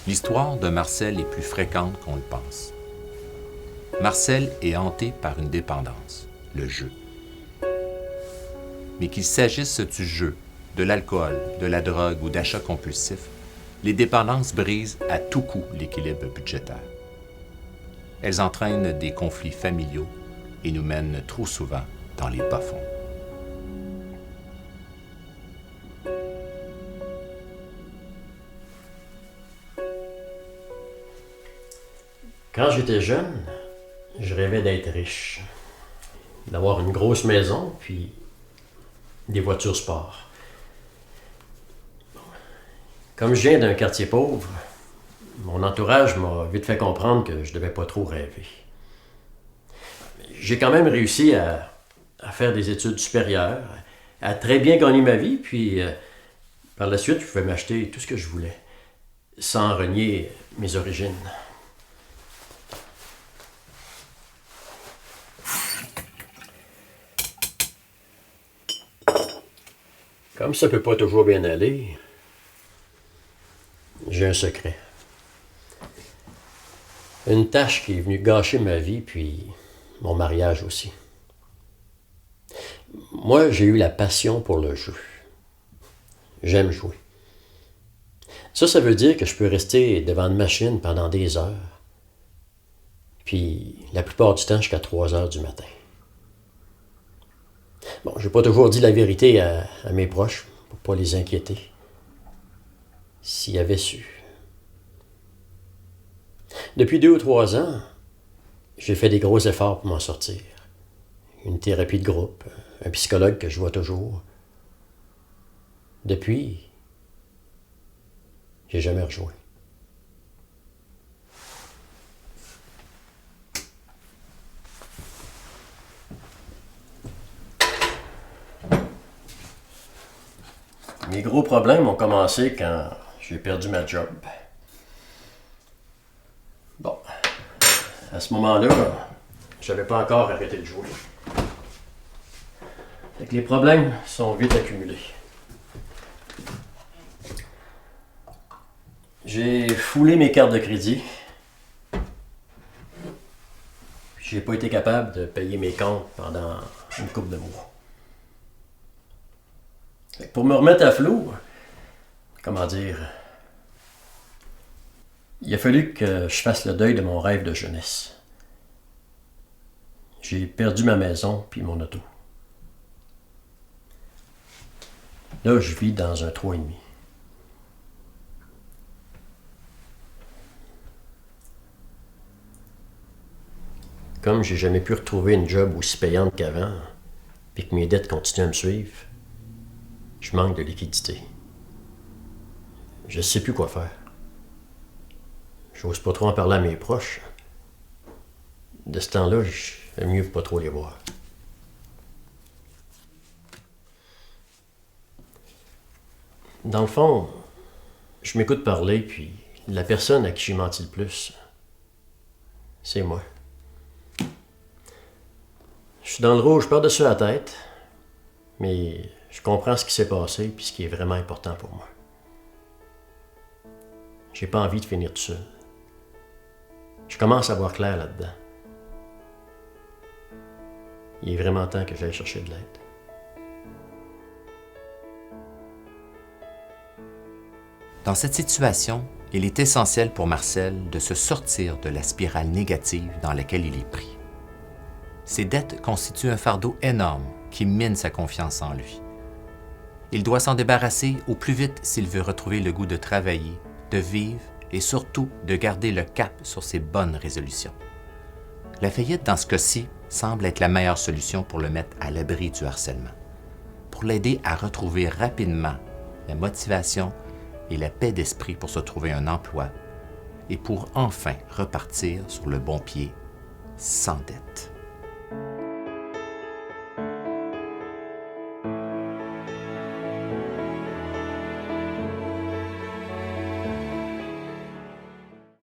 L'histoire de Marcel est plus fréquente qu'on le pense. Marcel est hanté par une dépendance, le jeu. Mais qu'il s'agisse du jeu, de l'alcool, de la drogue ou d'achats compulsifs, les dépendances brisent à tout coup l'équilibre budgétaire. Elles entraînent des conflits familiaux et nous mènent trop souvent dans les bas-fonds. Quand j'étais jeune, je rêvais d'être riche, d'avoir une grosse maison, puis des voitures sport. Comme je viens d'un quartier pauvre, mon entourage m'a vite fait comprendre que je devais pas trop rêver. J'ai quand même réussi à faire des études supérieures, à très bien gagner ma vie, puis par la suite, je pouvais m'acheter tout ce que je voulais, sans renier mes origines. Comme ça peut pas toujours bien aller, j'ai un secret. Une tâche qui est venue gâcher ma vie, puis mon mariage aussi. Moi, j'ai eu la passion pour le jeu. J'aime jouer. Ça veut dire que je peux rester devant une machine pendant des heures. Puis, la plupart du temps, jusqu'à 3 heures du matin. Bon, j'ai pas toujours dit la vérité à mes proches, pour pas les inquiéter. S'ils avaient su. Depuis 2 ou 3 ans, j'ai fait des gros efforts pour m'en sortir. Une thérapie de groupe, un psychologue que je vois toujours. Depuis, j'ai jamais rejoué. Mes gros problèmes ont commencé quand j'ai perdu ma job. Bon, à ce moment-là, j'avais pas encore arrêté de jouer. Fait que les problèmes sont vite accumulés. J'ai foulé mes cartes de crédit. J'ai pas été capable de payer mes comptes pendant une couple de mois. Fait que pour me remettre à flot, comment dire, il a fallu que je fasse le deuil de mon rêve de jeunesse. J'ai perdu ma maison puis mon auto. Là, je vis dans un 3,5. Comme j'ai jamais pu retrouver une job aussi payante qu'avant, et que mes dettes continuent à me suivre, je manque de liquidité. Je sais plus quoi faire. J'ose pas trop en parler à mes proches. De ce temps-là, j'aime mieux pas trop les voir. Dans le fond, je m'écoute parler, puis la personne à qui j'ai menti le plus, c'est moi. Je suis dans le rouge par-dessus la tête, mais je comprends ce qui s'est passé puis ce qui est vraiment important pour moi. J'ai pas envie de finir tout seul. Je commence à voir clair là-dedans. Il est vraiment temps que j'aille chercher de l'aide. Dans cette situation, il est essentiel pour Marcel de se sortir de la spirale négative dans laquelle il est pris. Ses dettes constituent un fardeau énorme qui mine sa confiance en lui. Il doit s'en débarrasser au plus vite s'il veut retrouver le goût de travailler, de vivre et surtout de garder le cap sur ses bonnes résolutions. La faillite, dans ce cas-ci, semble être la meilleure solution pour le mettre à l'abri du harcèlement, pour l'aider à retrouver rapidement la motivation et la paix d'esprit pour se trouver un emploi et pour enfin repartir sur le bon pied, sans dette.